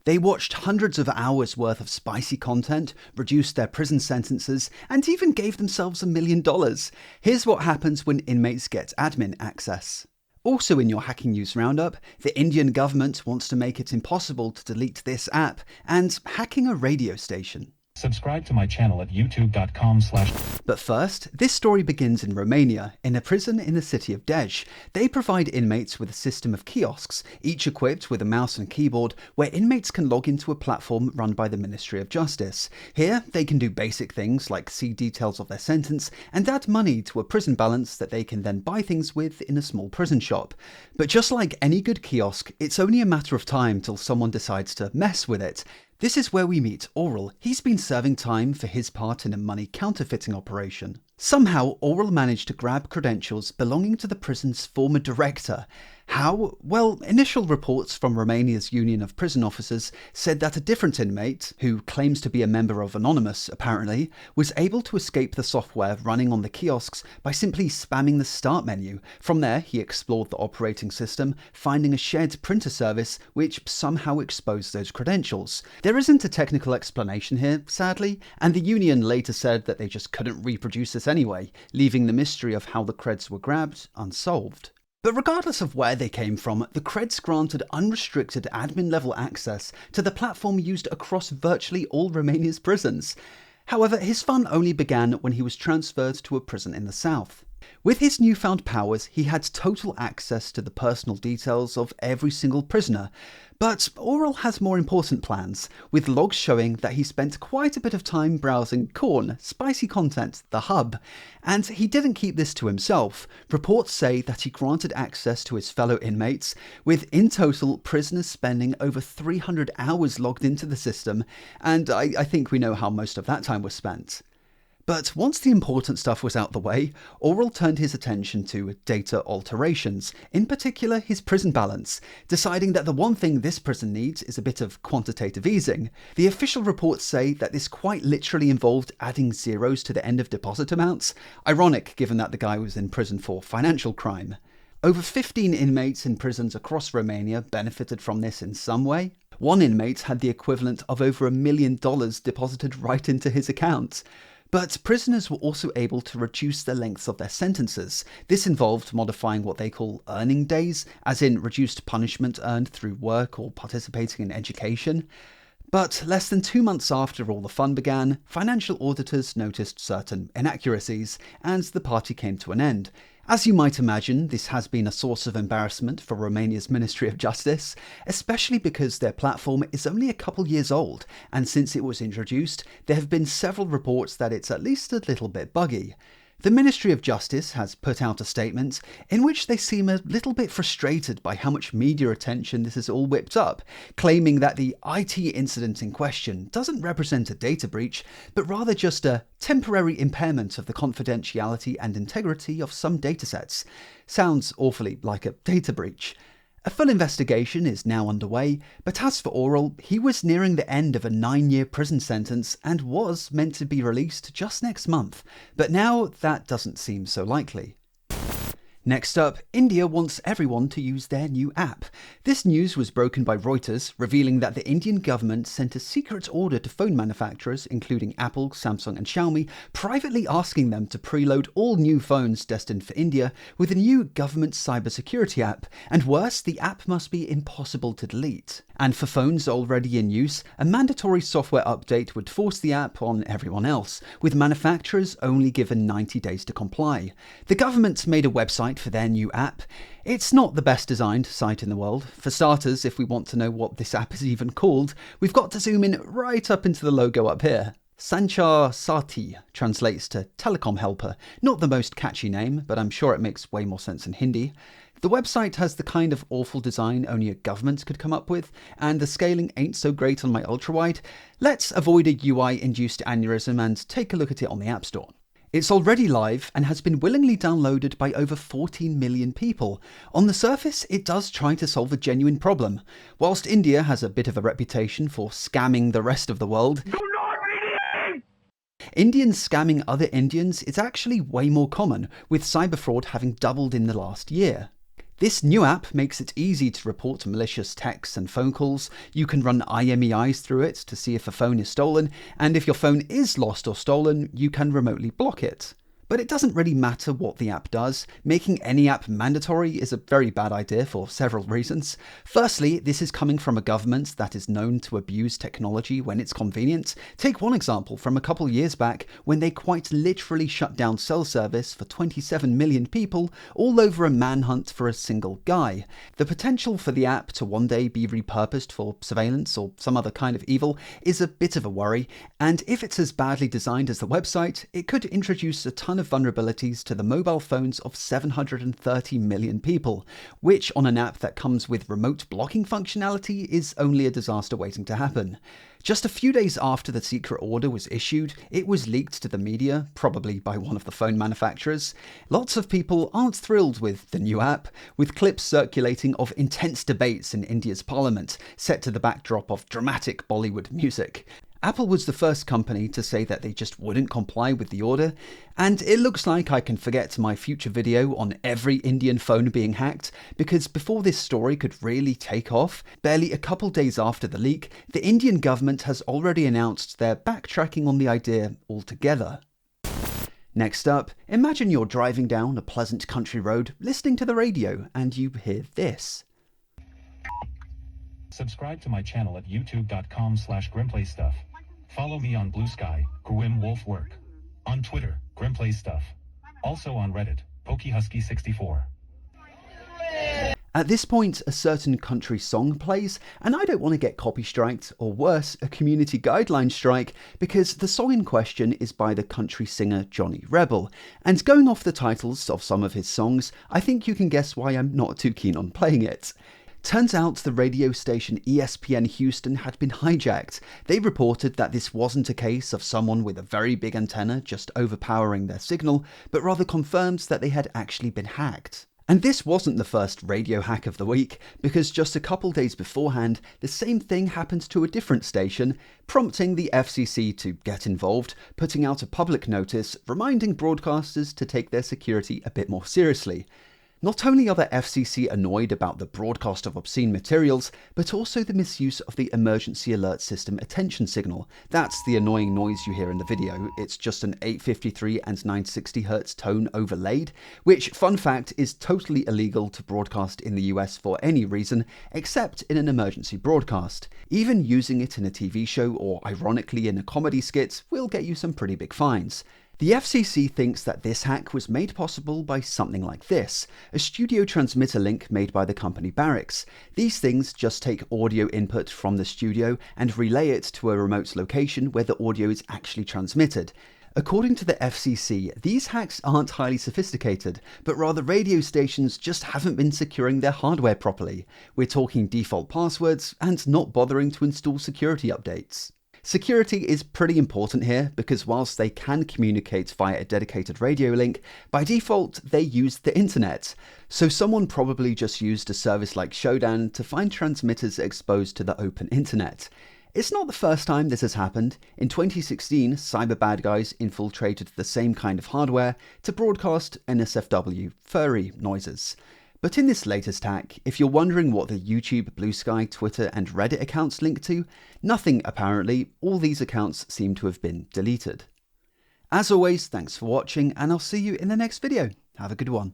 They watched hundreds of hours worth of spicy content, reduced their prison sentences, and even gave themselves $1 million. Here's what happens when inmates get admin access. Also in your Hacking News Roundup, the Indian government wants to make it impossible to delete this app, and hacking a radio station. Subscribe to my channel at youtube.com/. But first, this story begins in Romania, in a prison in the city of Dej. They provide inmates with a system of kiosks, each equipped with a mouse and keyboard, where inmates can log into a platform run by the Ministry of Justice. Here, they can do basic things like see details of their sentence and add money to a prison balance that they can then buy things with in a small prison shop. But just like any good kiosk, it's only a matter of time till someone decides to mess with it. This is where we meet Aurel. He's been serving time for his part in a money counterfeiting operation. Somehow, Aurel managed to grab credentials belonging to the prison's former director. How? Well, initial reports from Romania's Union of Prison Officers said that a different inmate, who claims to be a member of Anonymous apparently, was able to escape the software running on the kiosks by simply spamming the start menu. From there, he explored the operating system, finding a shared printer service which somehow exposed those credentials. There isn't a technical explanation here, sadly, and the Union later said that they just couldn't reproduce this anyway, leaving the mystery of how the creds were grabbed unsolved. But regardless of where they came from, the creds granted unrestricted admin-level access to the platform used across virtually all Romania's prisons. However, his fun only began when he was transferred to a prison in the south. With his newfound powers, he had total access to the personal details of every single prisoner. But Aurel has more important plans, with logs showing that he spent quite a bit of time browsing Corn, spicy content, the hub. And he didn't keep this to himself. Reports say that he granted access to his fellow inmates, with in total prisoners spending over 300 hours logged into the system, and I think we know how most of that time was spent. But once the important stuff was out the way, Aurel turned his attention to data alterations, in particular his prison balance, deciding that the one thing this prison needs is a bit of quantitative easing. The official reports say that this quite literally involved adding zeros to the end of deposit amounts, ironic given that the guy was in prison for financial crime. Over 15 inmates in prisons across Romania benefited from this in some way. One inmate had the equivalent of over $1 million deposited right into his account. But prisoners were also able to reduce the lengths of their sentences. This involved modifying what they call earning days, as in reduced punishment earned through work or participating in education. But less than 2 months after all the fun began, financial auditors noticed certain inaccuracies, and the party came to an end. As you might imagine, this has been a source of embarrassment for Romania's Ministry of Justice, especially because their platform is only a couple years old, and since it was introduced, there have been several reports that it's at least a little bit buggy. The Ministry of Justice has put out a statement in which they seem a little bit frustrated by how much media attention this has all whipped up, claiming that the IT incident in question doesn't represent a data breach, but rather just a temporary impairment of the confidentiality and integrity of some datasets. Sounds awfully like a data breach. A full investigation is now underway, but as for Aurel, he was nearing the end of a 9-year prison sentence and was meant to be released just next month, but now that doesn't seem so likely. Next up, India wants everyone to use their new app. This news was broken by Reuters, revealing that the Indian government sent a secret order to phone manufacturers, including Apple, Samsung and Xiaomi, privately asking them to preload all new phones destined for India with a new government cybersecurity app, and worse, the app must be impossible to delete. And for phones already in use, a mandatory software update would force the app on everyone else, with manufacturers only given 90 days to comply. The government made a website for their new app. It's not the best designed site in the world. For starters, if we want to know what this app is even called, we've got to zoom in right up into the logo up here. Sanchar Sati translates to telecom helper. Not the most catchy name, but I'm sure it makes way more sense in Hindi. The website has the kind of awful design only a government could come up with, and the scaling ain't so great on my ultrawide. Let's avoid a UI-induced aneurysm and take a look at it on the App Store. It's already live and has been willingly downloaded by over 14 million people. On the surface, it does try to solve a genuine problem. Whilst India has a bit of a reputation for scamming the rest of the world, Indians scamming other Indians is actually way more common, with cyber fraud having doubled in the last year. This new app makes it easy to report malicious texts and phone calls. You can run IMEIs through it to see if a phone is stolen, and if your phone is lost or stolen, you can remotely block it. But it doesn't really matter what the app does. Making any app mandatory is a very bad idea for several reasons. Firstly, this is coming from a government that is known to abuse technology when it's convenient. Take one example from a couple years back when they quite literally shut down cell service for 27 million people, all over a manhunt for a single guy. The potential for the app to one day be repurposed for surveillance or some other kind of evil is a bit of a worry, and if it's as badly designed as the website, it could introduce a ton of vulnerabilities to the mobile phones of 730 million people, which on an app that comes with remote blocking functionality is only a disaster waiting to happen. Just a few days after the secret order was issued, it was leaked to the media, probably by one of the phone manufacturers. Lots of people aren't thrilled with the new app, with clips circulating of intense debates in India's parliament, set to the backdrop of dramatic Bollywood music. Apple was the first company to say that they just wouldn't comply with the order, and it looks like I can forget my future video on every Indian phone being hacked, because before this story could really take off, barely a couple days after the leak, the Indian government has already announced they're backtracking on the idea altogether. Next up, imagine you're driving down a pleasant country road, listening to the radio, and you hear this. Subscribe to my channel at youtube.com/GrimPlayStuff. Follow me on Blue Sky, Grim Wolf Work. On Twitter, GrimPlayStuff. Also on Reddit, PokeHusky64. At this point, a certain country song plays, and I don't want to get copy striked, or worse, a community guideline strike, because the song in question is by the country singer Johnny Rebel. And going off the titles of some of his songs, I think you can guess why I'm not too keen on playing it. Turns out the radio station ESPN Houston had been hijacked. They reported that this wasn't a case of someone with a very big antenna just overpowering their signal, but rather confirmed that they had actually been hacked. And this wasn't the first radio hack of the week, because just a couple days beforehand, the same thing happened to a different station, prompting the FCC to get involved, putting out a public notice reminding broadcasters to take their security a bit more seriously. Not only are the FCC annoyed about the broadcast of obscene materials, but also the misuse of the emergency alert system attention signal. That's the annoying noise you hear in the video. It's just an 853 and 960 Hz tone overlaid, which, fun fact, is totally illegal to broadcast in the US for any reason, except in an emergency broadcast. Even using it in a TV show or ironically in a comedy skit will get you some pretty big fines. The FCC thinks that this hack was made possible by something like this, a studio transmitter link made by the company Barrix. These things just take audio input from the studio and relay it to a remote location where the audio is actually transmitted. According to the FCC, these hacks aren't highly sophisticated, but rather radio stations just haven't been securing their hardware properly. We're talking default passwords and not bothering to install security updates. Security is pretty important here because whilst they can communicate via a dedicated radio link, by default they use the internet. So someone probably just used a service like Shodan to find transmitters exposed to the open internet. It's not the first time this has happened. In 2016, cyber bad guys infiltrated the same kind of hardware to broadcast NSFW furry noises. But in this latest hack, if you're wondering what the YouTube, Blue Sky, Twitter and Reddit accounts link to, nothing apparently. All these accounts seem to have been deleted. As always, thanks for watching and I'll see you in the next video. Have a good one.